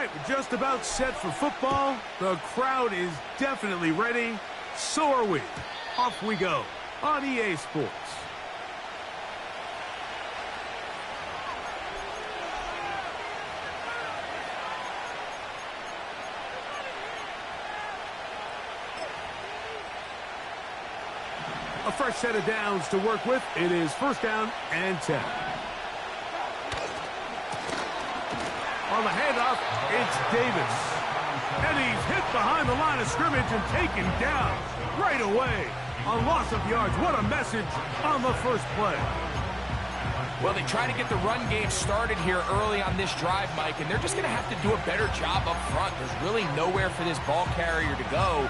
right, we're just about set for football. The crowd is definitely ready. So are we. Off we go on EA Sports. A fresh set of downs to work with. It is first down and 10. On the handoff, it's Davis. And he's hit behind the line of scrimmage and taken down right away. A loss of yards. What a message on the first play. Well, they try to get the run game started here early on this drive, Mike, and they're just going to have to do a better job up front. There's really nowhere for this ball carrier to go.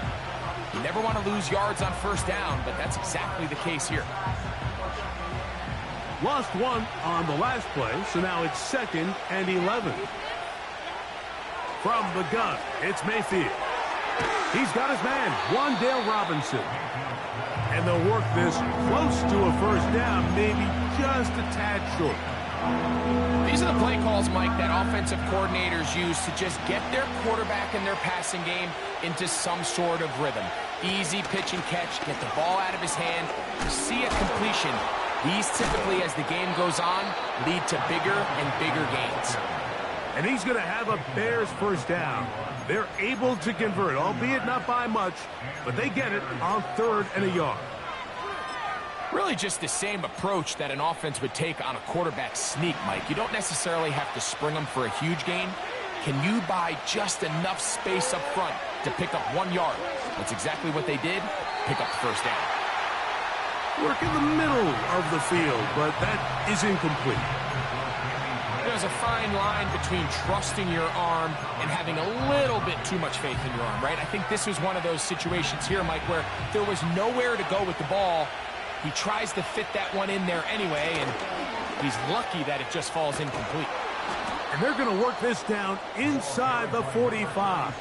You never want to lose yards on first down, but that's exactly the case here. Lost one on the last play, so now it's 2nd and 11. From the gun, it's Mayfield. He's got his man, Wan'Dale Robinson. And they'll work this close to a first down, maybe just a tad short. These are the play calls, Mike, that offensive coordinators use to just get their quarterback and their passing game into some sort of rhythm. Easy pitch and catch, get the ball out of his hand, see a completion. These typically, as the game goes on, lead to bigger and bigger gains. And he's going to have a Bears first down. They're able to convert, albeit not by much, but they get it on 3rd and a yard. Really just the same approach that an offense would take on a quarterback sneak, Mike. You don't necessarily have to spring them for a huge gain. Can you buy just enough space up front to pick up 1 yard? That's exactly what they did. Pick up the first down. Work in the middle of the field, but that is incomplete. There's a fine line between trusting your arm and having a little bit too much faith in your arm, right? I think this was one of those situations here, Mike, where there was nowhere to go with the ball. He tries to fit that one in there anyway, and he's lucky that it just falls incomplete. And they're going to work this down inside the 45.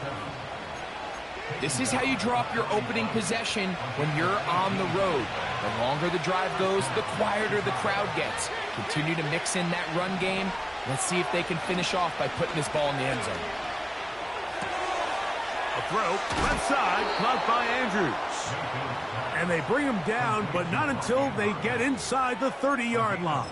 This is how you draw up your opening possession when you're on the road. The longer the drive goes, the quieter the crowd gets. Continue to mix in that run game. Let's see if they can finish off by putting this ball in the end zone. A throw, left side, caught by Andrews. And they bring him down, but not until they get inside the 30-yard line.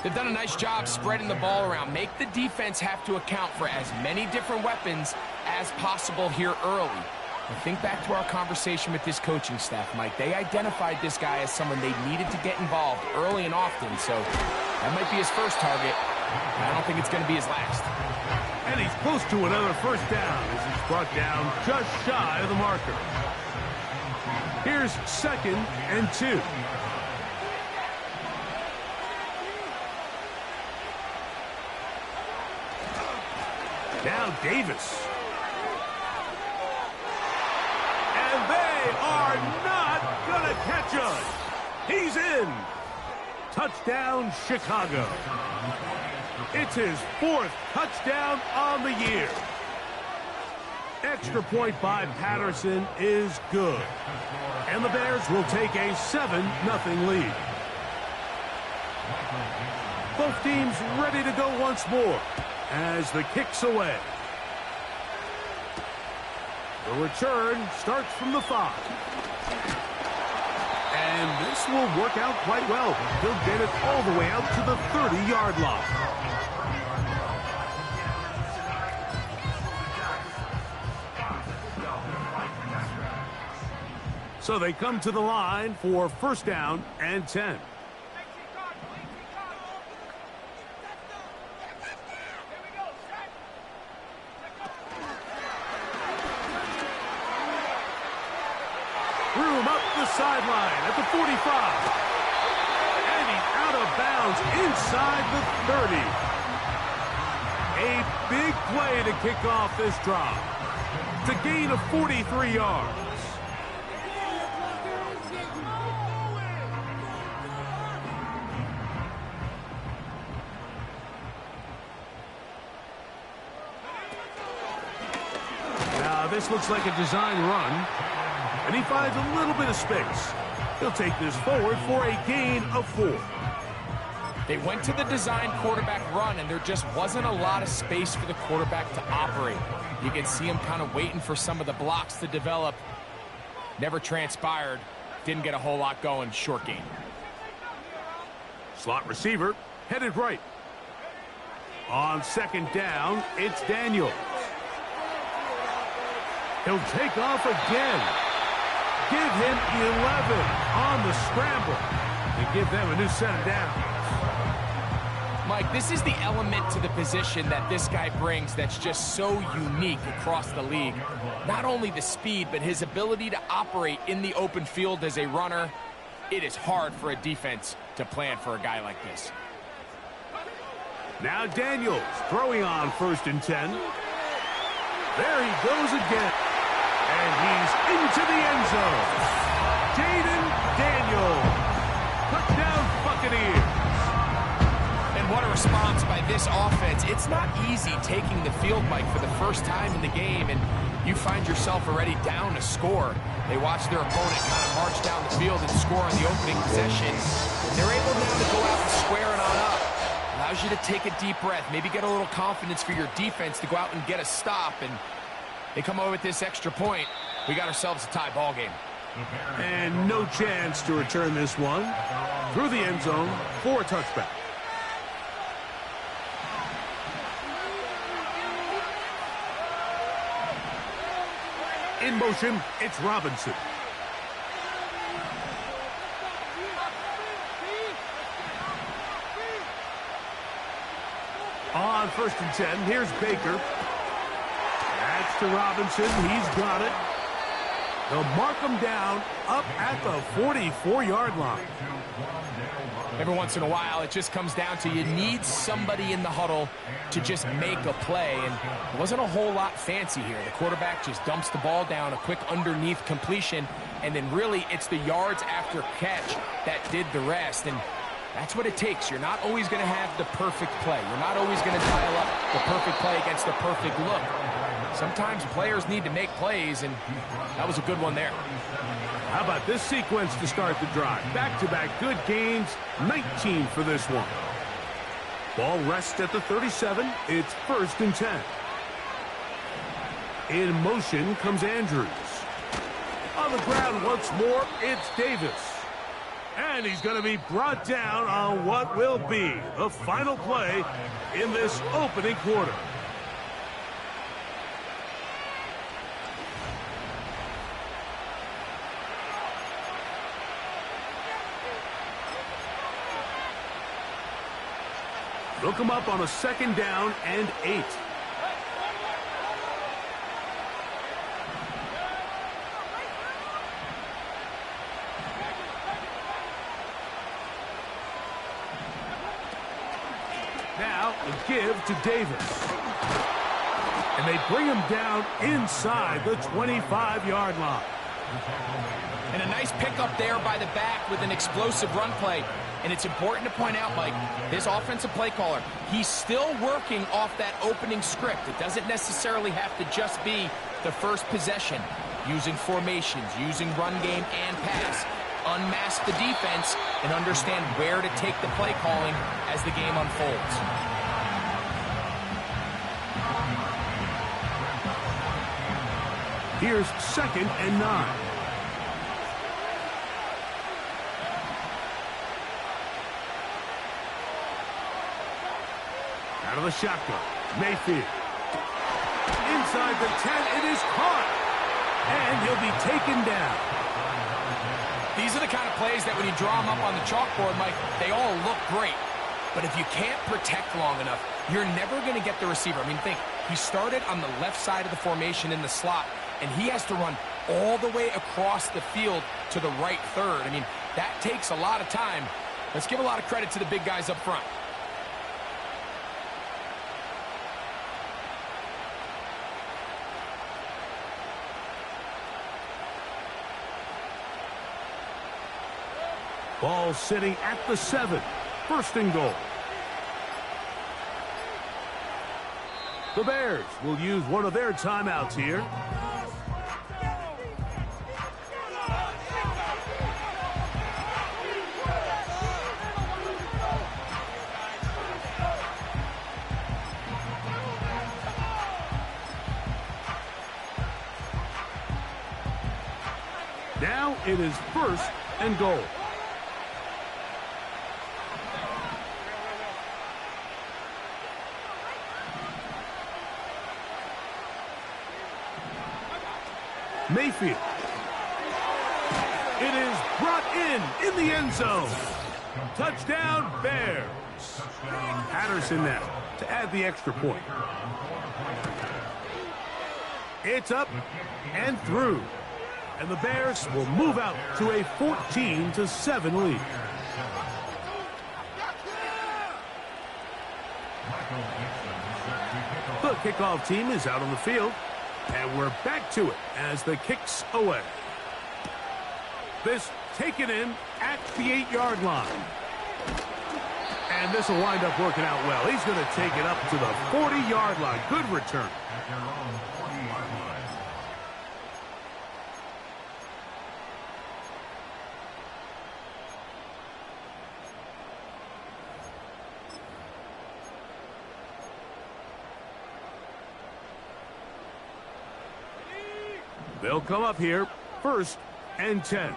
They've done a nice job spreading the ball around. Make the defense have to account for as many different weapons as possible here early. And think back to our conversation with this coaching staff, Mike. They identified this guy as someone they needed to get involved early and often, so that might be his first target. I don't think it's going to be his last. And he's close to another first down as he's brought down just shy of the marker. Here's 2nd and 2. Now Davis. And they are not going to catch us. He's in. Touchdown, Chicago. It's his 4th touchdown on the year. Extra point by Patterson is good. And the Bears will take a 7-0 lead. Both teams ready to go once more as the kick's away. The return starts from the 5. And this will work out quite well. He'll get it all the way out to the 30-yard line. So they come to the line for first down and 10. Room up the sideline at the 45. And he's out of bounds inside the 30. A big play to kick off this drive. To gain of 43 yards. Now this looks like a design run. And he finds a little bit of space. He'll take this forward for a gain of 4. They went to the design quarterback run, and there just wasn't a lot of space for the quarterback to operate. You can see him kind of waiting for some of the blocks to develop. Never transpired. Didn't get a whole lot going. Short game. Slot receiver headed right. On second down, it's Daniels. He'll take off again. Give him 11 on the scramble and give them a new set of downs. Mike, this is the element to the position that this guy brings that's just so unique across the league. Not only the speed, but his ability to operate in the open field as a runner. It is hard for a defense to plan for a guy like this. Now Daniels throwing on 1st and 10. There he goes again. And he's into the end zone. Jaden Daniels. Touchdown Buccaneers. And what a response by this offense. It's not easy taking the field, Mike, for the first time in the game, and you find yourself already down a score. They watch their opponent kind of march down the field and score on the opening possession. And they're able now to go out and square it on up. Allows you to take a deep breath, maybe get a little confidence for your defense to go out and get a stop, and they come away with this extra point. We got ourselves a tie ball game. And no chance to return this one. Through the end zone for a touchback. In motion, it's Robinson. On 1st and 10, here's Baker. That's to Robinson. He's got it. They'll mark him down up at the 44-yard line. Every once in a while, it just comes down to you need somebody in the huddle to just make a play, and it wasn't a whole lot fancy here. The quarterback just dumps the ball down, a quick underneath completion, and then really it's the yards after catch that did the rest, and that's what it takes. You're not always going to have the perfect play. You're not always going to dial up the perfect play against the perfect look. Sometimes players need to make plays, and that was a good one there. How about this sequence to start the drive? Back-to-back good gains, 19 for this one. Ball rests at the 37. It's 1st and 10. In motion comes Andrews. On the ground once more, it's Davis. And he's going to be brought down on what will be the final play in this opening quarter. They'll come up on a 2nd down and 8. Now a give to Davis. And they bring him down inside the 25-yard line. And a nice pickup there by the back with an explosive run play. And it's important to point out, Mike, this offensive play caller, he's still working off that opening script. It doesn't necessarily have to just be the first possession. Using formations, using run game and pass. Unmask the defense and understand where to take the play calling as the game unfolds. Here's 2nd and 9. Out of the shotgun, Mayfield. Inside the 10, it is caught. And he'll be taken down. These are the kind of plays that when you draw them up on the chalkboard, Mike, they all look great. But if you can't protect long enough, you're never going to get the receiver. I mean, think, he started on the left side of the formation in the slot, and he has to run all the way across the field to the right third. I mean, that takes a lot of time. Let's give a lot of credit to the big guys up front. Ball sitting at the 7. 1st and goal. The Bears will use one of their timeouts here. Now it is 1st and goal. Mayfield. It is brought in the end zone. Touchdown, Bears. Patterson now to add the extra point. It's up and through. And the Bears will move out to a 14-7 lead. The kickoff team is out on the field. And we're back to it as the kick's away. This taken in at the 8-yard line. And this will wind up working out well. He's going to take it up to the 40-yard line. Good return. They'll come up here, 1st and 10.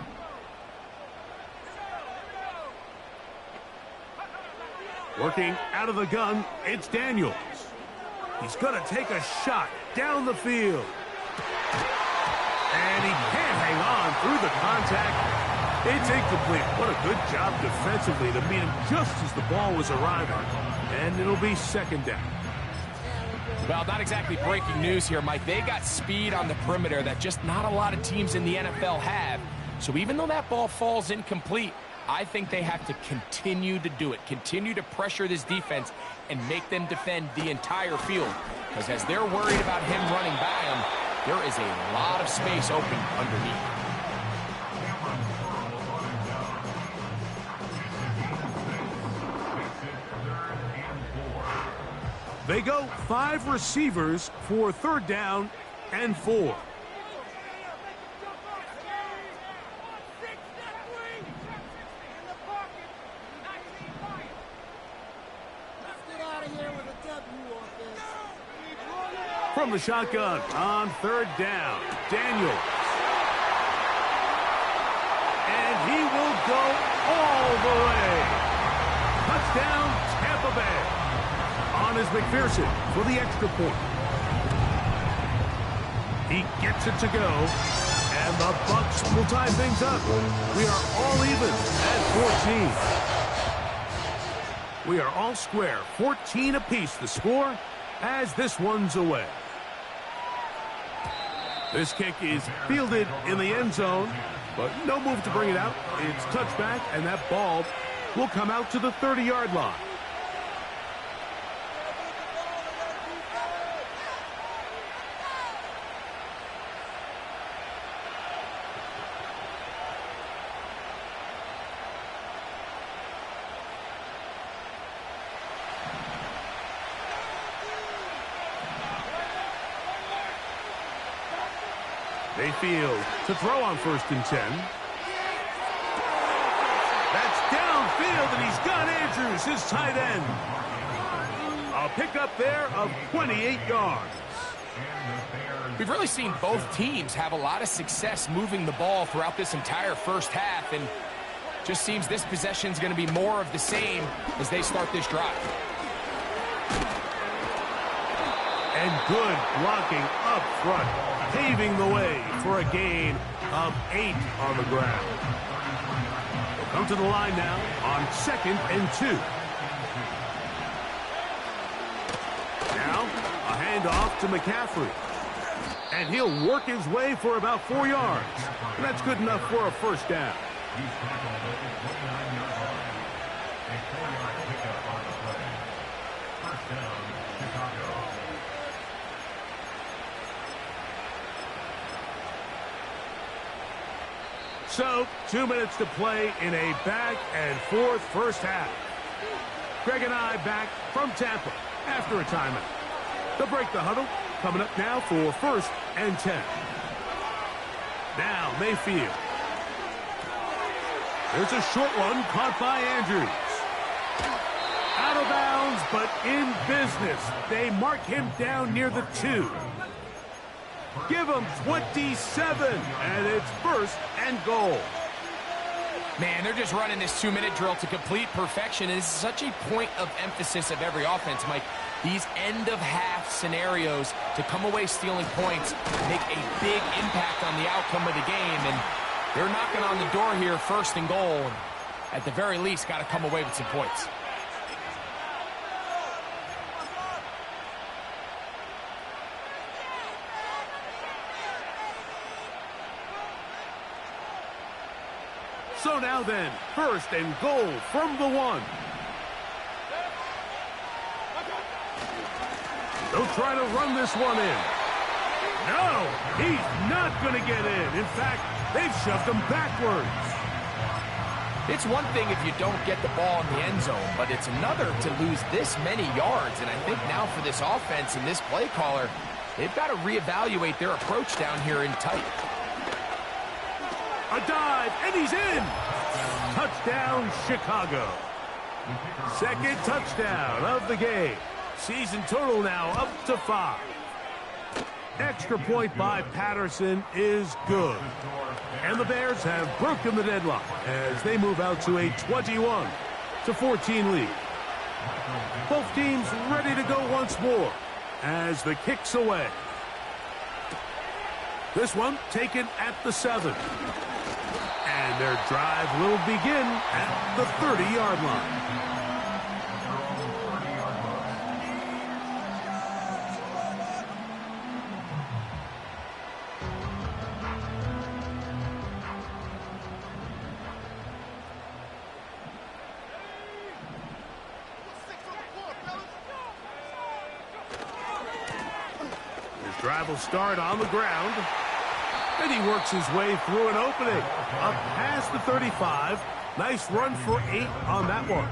Working out of the gun, it's Daniels. He's going to take a shot down the field. And he can't hang on through the contact. It's incomplete. What a good job defensively to meet him just as the ball was arriving. And it'll be 2nd down. Well, not exactly breaking news here, Mike. They got speed on the perimeter that just not a lot of teams in the NFL have. So even though that ball falls incomplete, I think they have to continue to do it, continue to pressure this defense and make them defend the entire field. Because as they're worried about him running by them, there is a lot of space open underneath. They go 5 receivers for 3rd down and 4. From the shotgun on 3rd down, Daniels. And he will go all the way. Touchdown, Tampa Bay. On is McPherson for the extra point. He gets it to go, and the Bucs will tie things up. We are all even at 14. We are all square, 14 apiece the score as this one's away. This kick is fielded in the end zone, but no move to bring it out. It's touchback, and that ball will come out to the 30-yard line. Mayfield to throw on 1st and 10. That's downfield, and he's got Andrews, his tight end. A pickup there of 28 yards. We've really seen both teams have a lot of success moving the ball throughout this entire first half, and just seems this possession is going to be more of the same as they start this drive. And good blocking up front, paving the way for a gain of 8 on the ground. They'll come to the line now on 2nd and 2. Now, a handoff to McCaffrey. And he'll work his way for about 4 yards. And that's good enough for a 1st down. So, 2 minutes to play in a back-and-forth first half. Greg and I back from Tampa after a timeout. They'll break the huddle. Coming up now for 1st and 10. Now, Mayfield. There's a short one caught by Andrews. Out of bounds, but in business. They mark him down near the 2. Give him 27, and it's first and goal. Man, they're just running this 2-minute drill to complete perfection. And it's such a point of emphasis of every offense, Mike. These end-of-half scenarios to come away stealing points make a big impact on the outcome of the game. And they're knocking on the door here, first and goal. And at the very least, got to come away with some points. So now then, first and goal from the 1. They'll try to run this one in. No, he's not going to get in. In fact, they've shoved him backwards. It's one thing if you don't get the ball in the end zone, but it's another to lose this many yards. And I think now for this offense and this play caller, they've got to reevaluate their approach down here in tight. A dive, and he's in. Touchdown, Chicago. Second touchdown of the game. Season total now up to 5. Extra point by Patterson is good. And the Bears have broken the deadlock as they move out to a 21-14 lead. Both teams ready to go once more as the kick's away. This one taken at the 7. And their drive will begin at the 30-yard line. His drive will start on the ground. And he works his way through an opening. Up past the 35. Nice run for 8 on that one.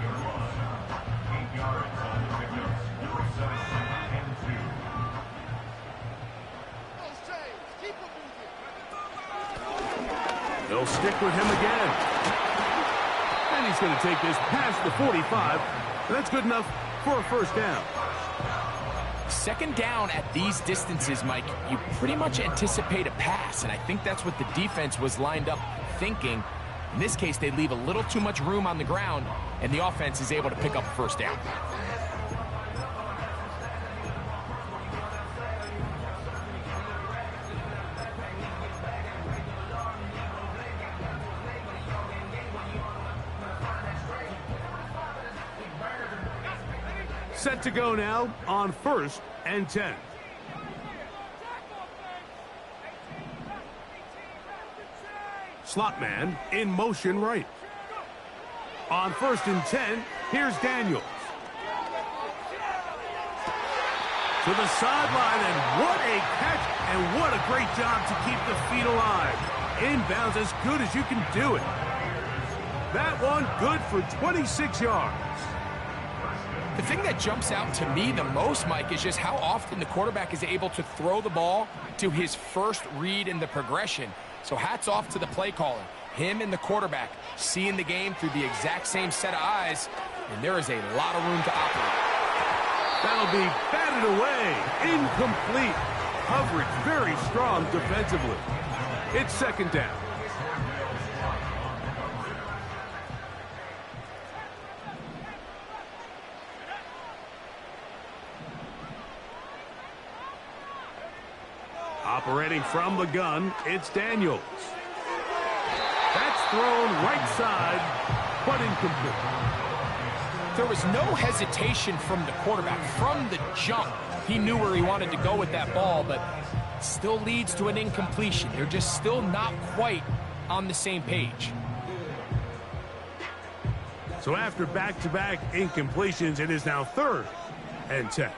They'll stick with him again. And he's going to take this past the 45. And that's good enough for a first down. Second down at these distances, Mike, you pretty much anticipate a pass, and I think that's what the defense was lined up thinking. In this case, they leave a little too much room on the ground, and the offense is able to pick up a first down. Set to go now on 1st and 10. Slot man in motion right. On 1st and 10, here's Daniels. To the sideline, and what a catch, and what a great job to keep the feet alive. Inbounds as good as you can do it. That one good for 26 yards. The thing that jumps out to me the most, Mike, is just how often the quarterback is able to throw the ball to his first read in the progression. So hats off to the play caller. Him and the quarterback seeing the game through the exact same set of eyes, and there is a lot of room to operate. That'll be batted away. Incomplete. Coverage very strong defensively. It's second down. Operating from the gun, it's Daniels. That's thrown right side, but incomplete. There was no hesitation from the quarterback. From the jump, he knew where he wanted to go with that ball, but still leads to an incompletion. They're just still not quite on the same page. So after back-to-back incompletions, it is now 3rd and 10.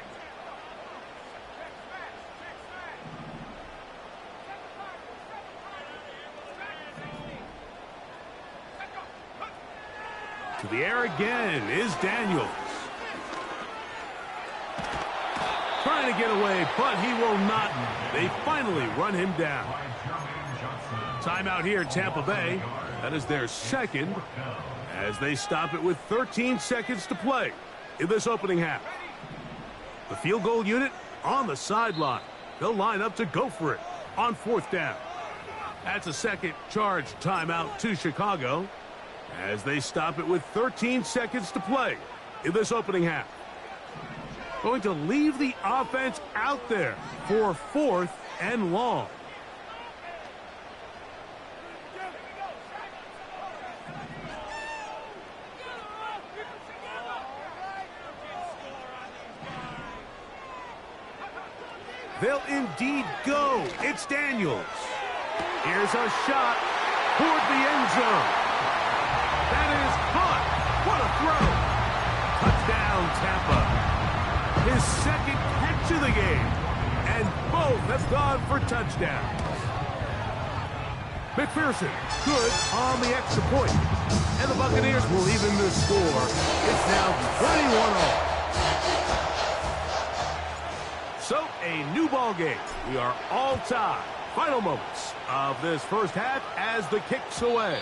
To the air again is Daniels. Trying to get away, but he will not. They finally run him down. Timeout here, Tampa Bay. That is their second as they stop it with 13 seconds to play in this opening half. The field goal unit on the sideline. They'll line up to go for it. on 4th down. That's a second charge timeout to Chicago as they stop it with 13 seconds to play in this opening half. Going to leave the offense out there for 4th and long. They'll indeed go. It's Daniels. Here's a shot toward the end zone. That is caught. What a throw. Touchdown, Tampa. His second catch of the game. And both have gone for touchdowns. McPherson, good on the extra point. And the Buccaneers will even the score. It's now 21-all. So, a new ball game. We are all tied. Final moments of this first half as the kick's away.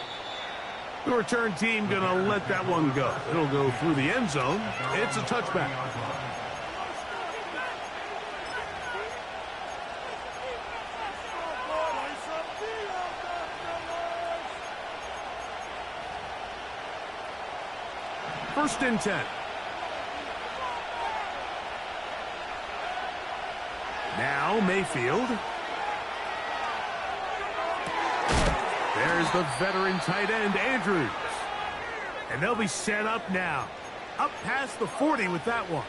The return team going to let that one go. It'll go through the end zone. It's a touchback. First and 10. Now Mayfield. There's the veteran tight end, Andrews. And they'll be set up now. Up past the 40 with that one.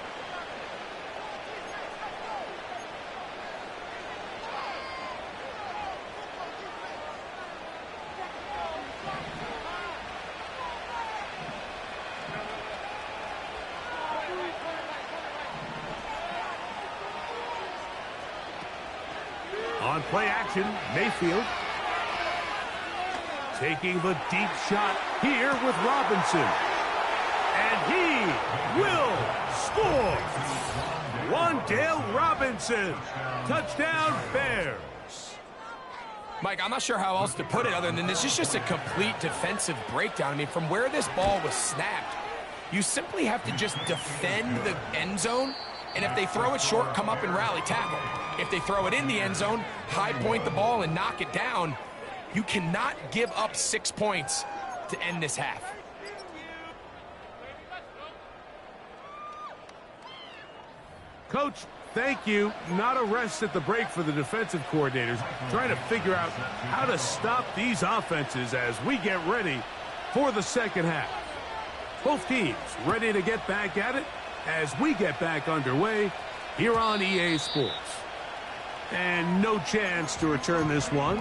On play action, Mayfield. Taking the deep shot here with Robinson. And he will score. Wan'Dale Robinson. Touchdown, Bears. Mike, I'm not sure how else to put it other than this is just a complete defensive breakdown. I mean, from where this ball was snapped, you simply have to just defend the end zone. And if they throw it short, come up and rally tackle. If they throw it in the end zone, high point the ball and knock it down. You cannot give up 6 points to end this half. Coach, thank you. Not a rest at the break for the defensive coordinators, trying to figure out how to stop these offenses as we get ready for the second half. Both teams ready to get back at it as we get back underway here on EA Sports. And no chance to return this one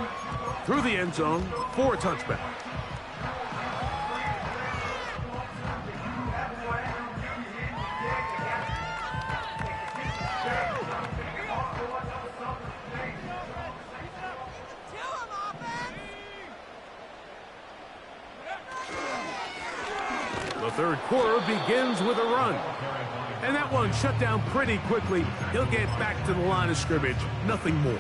through the end zone for a touchback. The third quarter begins with a run. And that one shut down pretty quickly. He'll get back to the line of scrimmage. Nothing more.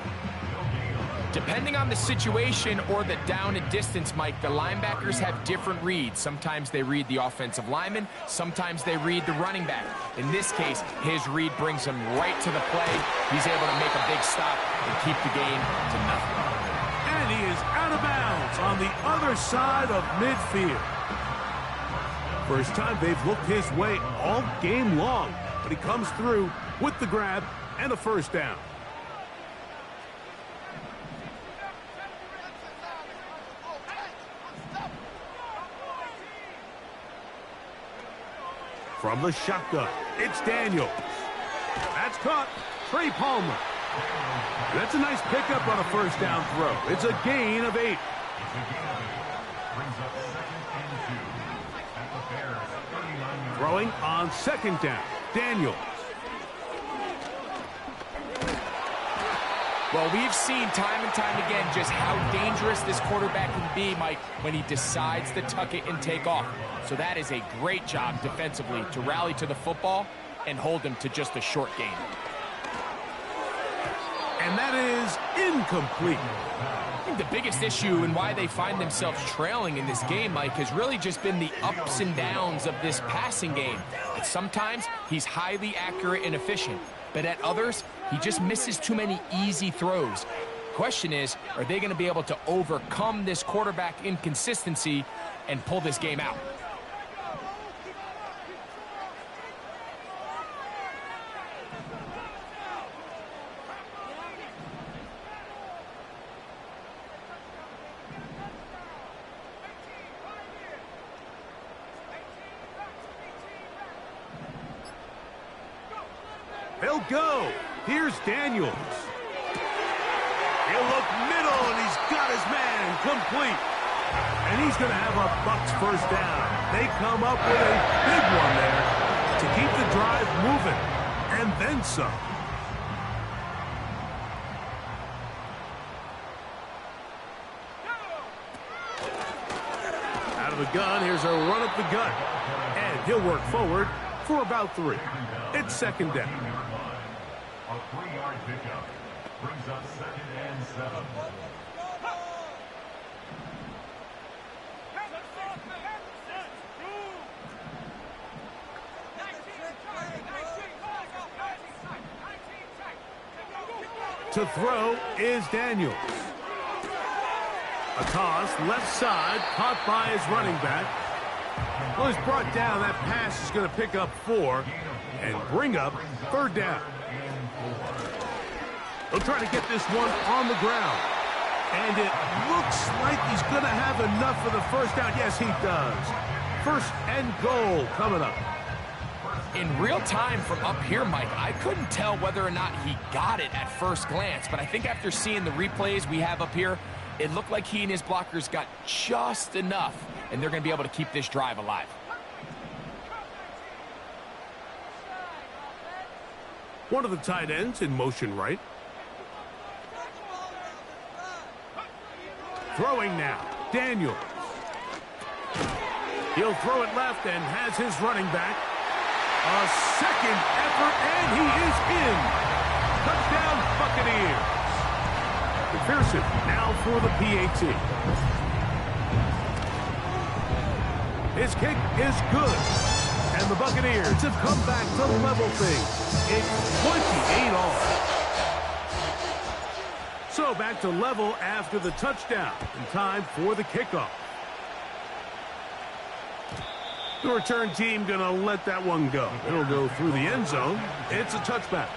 Depending on the situation or the down and distance, Mike, the linebackers have different reads. Sometimes they read the offensive lineman. Sometimes they read the running back. In this case, his read brings him right to the play. He's able to make a big stop and keep the game to nothing. And he is out of bounds on the other side of midfield. First time they've looked his way all game long, but he comes through with the grab and a first down. From the shotgun, it's Daniels. That's caught. Trey Palmer. That's a nice pickup on a first down throw. It's a gain of 8. Throwing on second down, Daniels. Well, we've seen time and time again just how dangerous this quarterback can be, Mike, when he decides to tuck it and take off. So that is a great job defensively to rally to the football and hold him to just a short gain. And that is incomplete. I think the biggest issue and why they find themselves trailing in this game, Mike, has really just been the ups and downs of this passing game. At sometimes, he's highly accurate and efficient, but at others, he just misses too many easy throws. Question is, are they going to be able to overcome this quarterback inconsistency and pull this game out? He'll go. Here's Daniels. He'll look middle, and he's got his man complete. And he's going to have a Bucs first down. They come up with a big one there to keep the drive moving, and then some. Out of the gun, here's a run up the gut. And he'll work forward for about 3. It's second down. A 3-yard pickup brings up 2nd and 7. To throw is Daniels. A toss, left side, caught by his running back. Well, he's brought down. That pass is going to pick up 4 and bring up 3rd down. He'll try to get this one on the ground. And it looks like he's going to have enough for the first down. Yes, he does. 1st and goal coming up. In real time from up here, Mike, I couldn't tell whether or not he got it at first glance, but I think after seeing the replays we have up here, it looked like he and his blockers got just enough, and they're going to be able to keep this drive alive. One of the tight ends in motion right. Throwing now, Daniels. He'll throw it left and has his running back. A second effort, and he is in. Touchdown, Buccaneers. McPherson now for the PAT. His kick is good. And the Buccaneers have come back to level things. It's 28 all. So back to level after the touchdown. And time for the kickoff. The return team going to let that one go. It'll go through the end zone. It's a touchback.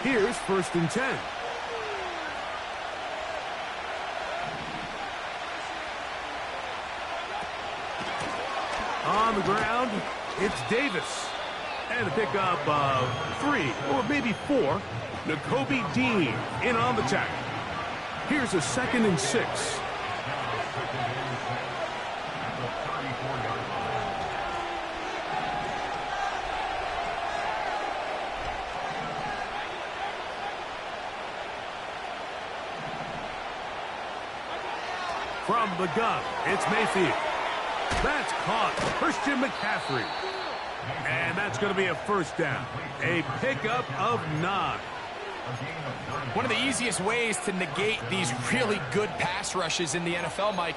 Here's 1st and 10. On the ground, it's Davis. And a pickup of 3, or maybe 4. N'Kobe Dean in on the tackle. Here's a 2nd and 6. From the gun, it's Mayfield. That's caught. Christian McCaffrey. And that's going to be a first down. A pickup of 9. One of the easiest ways to negate these really good pass rushes in the NFL, Mike,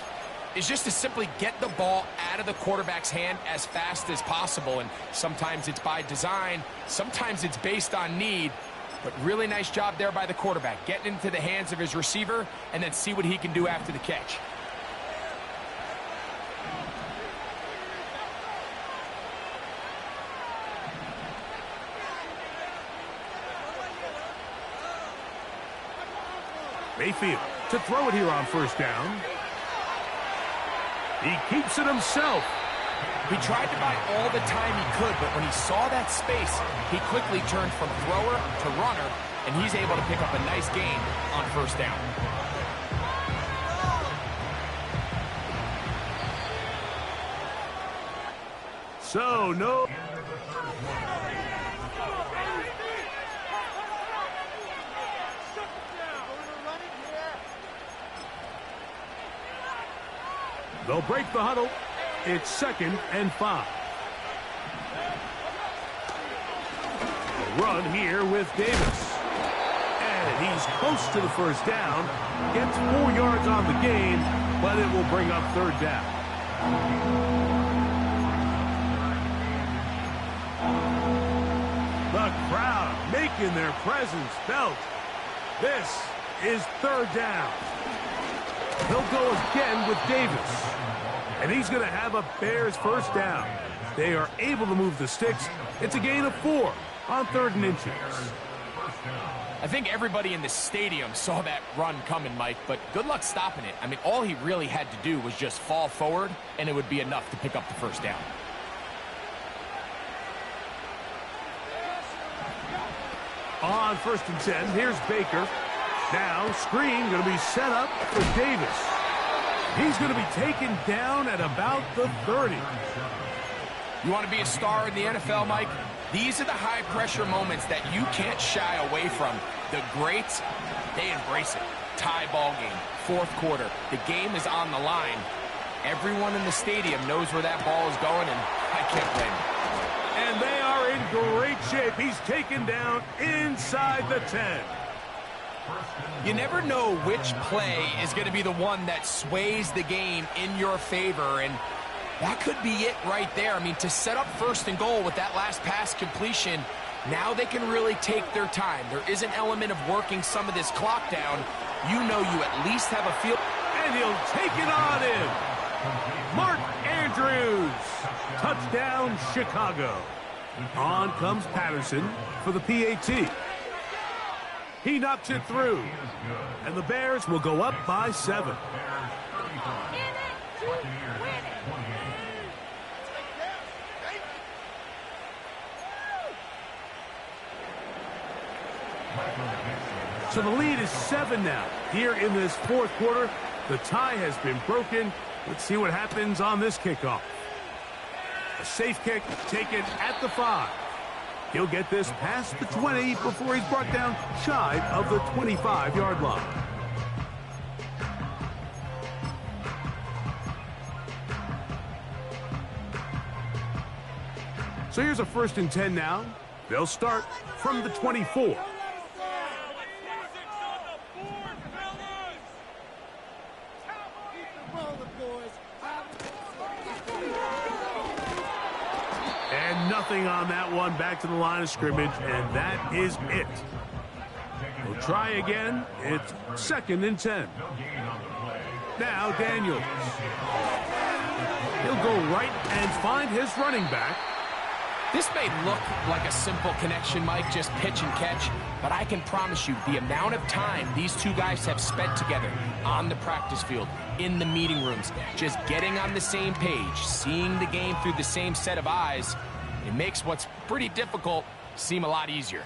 is just to simply get the ball out of the quarterback's hand as fast as possible. And sometimes it's by design, sometimes it's based on need. But really nice job there by the quarterback, getting into the hands of his receiver and then see what he can do after the catch. Mayfield to throw it here on first down. He keeps it himself. He tried to buy all the time he could, but when he saw that space, he quickly turned from thrower to runner, and he's able to pick up a nice gain on first down. So, no. They'll break the huddle. It's 2nd and 5. A run here with Davis. And he's close to the first down. Gets 4 yards on the gain, but it will bring up 3rd down. making their presence felt. This is third down. He'll go again with Davis. And he's going to have a Bears first down. They are able to move the sticks. It's a gain of 4 on 3rd and inches. I think everybody in the stadium saw that run coming, Mike, but good luck stopping it. I mean, all he really had to do was just fall forward, and it would be enough to pick up the first down. On 1st and 10, here's Baker. Now, screen going to be set up for Davis. He's going to be taken down at about the 30. You want to be a star in the NFL, Mike? These are the high-pressure moments that you can't shy away from. The greats, they embrace it. Tie ball game, 4th quarter. The game is on the line. Everyone in the stadium knows where that ball is going, and I can't blame them. And they are in great shape. He's taken down inside the 10. You never know which play is going to be the one that sways the game in your favor, and that could be it right there. I mean, to set up 1st and goal with that last pass completion, now they can really take their time. There is an element of working some of this clock down. You know you at least have a feel. And he'll take it on in. Mark Andrews. Touchdown, Chicago. On comes Patterson for the PAT. He knocks it through. And the Bears will go up by 7. So the lead is 7 now. Here in this 4th quarter, the tie has been broken. Let's see what happens on this kickoff. A safe kick taken at the 5. He'll get this past the 20 before he's brought down shy of the 25-yard line. So here's a 1st and 10 now. They'll start from the 24. And nothing on that one, back to the line of scrimmage, and that is it. We'll try again. It's 2nd and 10. Now Daniels. He'll go right and find his running back. This may look like a simple connection, Mike, just pitch and catch, but I can promise you the amount of time these two guys have spent together on the practice field, in the meeting rooms, just getting on the same page, seeing the game through the same set of eyes, it makes what's pretty difficult seem a lot easier.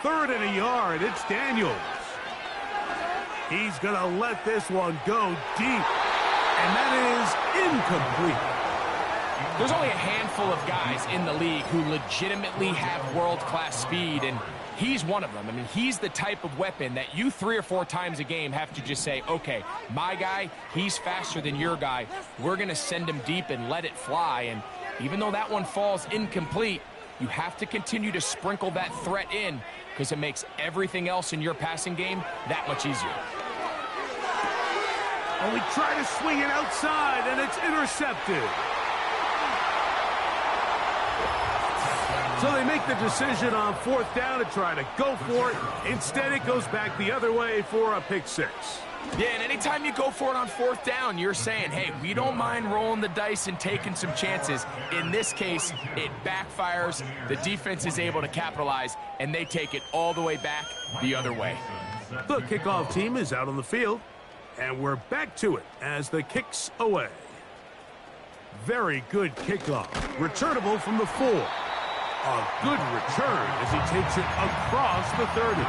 Third and a yard. It's Daniels. He's going to let this one go deep. And that is incomplete. There's only a handful of guys in the league who legitimately have world-class speed, and he's one of them. I mean, he's the type of weapon that you 3 or 4 times a game have to just say, okay, my guy, he's faster than your guy. We're going to send him deep and let it fly. And even though that one falls incomplete, you have to continue to sprinkle that threat in because it makes everything else in your passing game that much easier. And we try to swing it outside, and it's intercepted. So they make the decision on 4th down to try to go for it. Instead, it goes back the other way for a pick 6. Yeah, and anytime you go for it on 4th down, you're saying, hey, we don't mind rolling the dice and taking some chances. In this case, it backfires. The defense is able to capitalize, and they take it all the way back the other way. The kickoff team is out on the field, and we're back to it as the kick's away. Very good kickoff. Returnable from the 4. A good return as he takes it across the 30.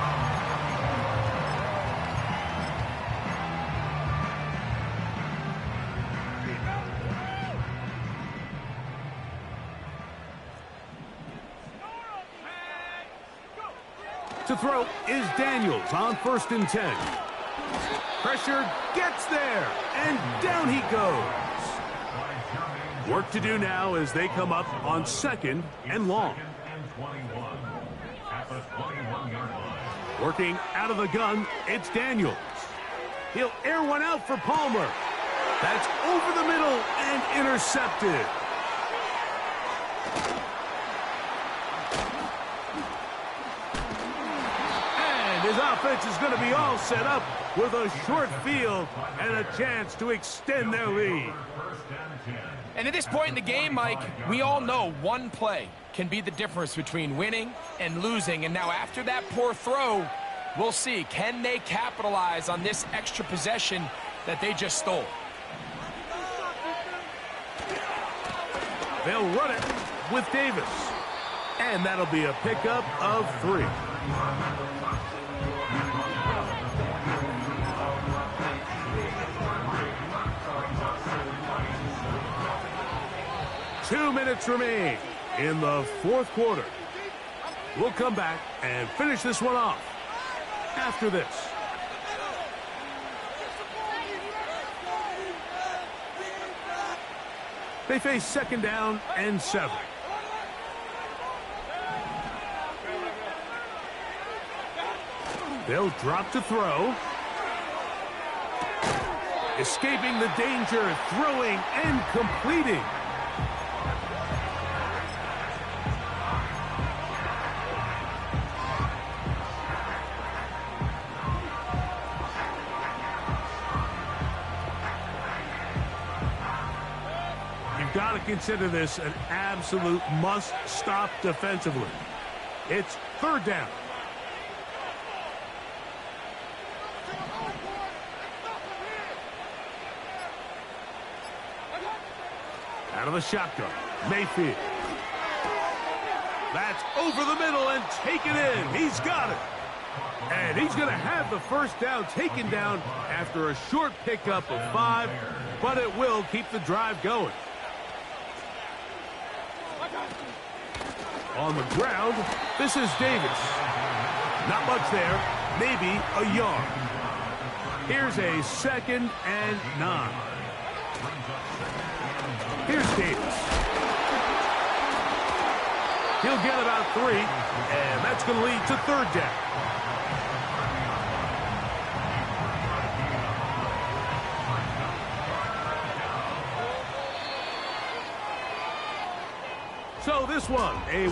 To throw is Daniels on 1st and 10. Pressure gets there, and down he goes. Work to do now as they come up on 2nd and long. Working out of the gun, it's Daniels. He'll air one out for Palmer. That's over the middle and intercepted. And his offense is going to be all set up with a short field and a chance to extend their lead. And at this point in the game, Mike, we all know one play can be the difference between winning and losing. And now after that poor throw, we'll see, can they capitalize on this extra possession that they just stole? They'll run it with Davis. And that'll be a pickup of 3. Two minutes remain in the fourth quarter. We'll come back and finish this one off after this. They face second down and 7. They'll drop to throw. Escaping the danger, throwing and completing. Got to consider this an absolute must-stop defensively. It's third down. Out of the shotgun, Mayfield. That's over the middle and taken in. He's got it. And he's going to have the first down taken down after a short pickup of 5, but it will keep the drive going. On the ground, this is Davis. Not much there, maybe a yard. Here's a 2nd and 9. Here's Davis. He'll get about 3, and that's going to lead to third down. So this one, a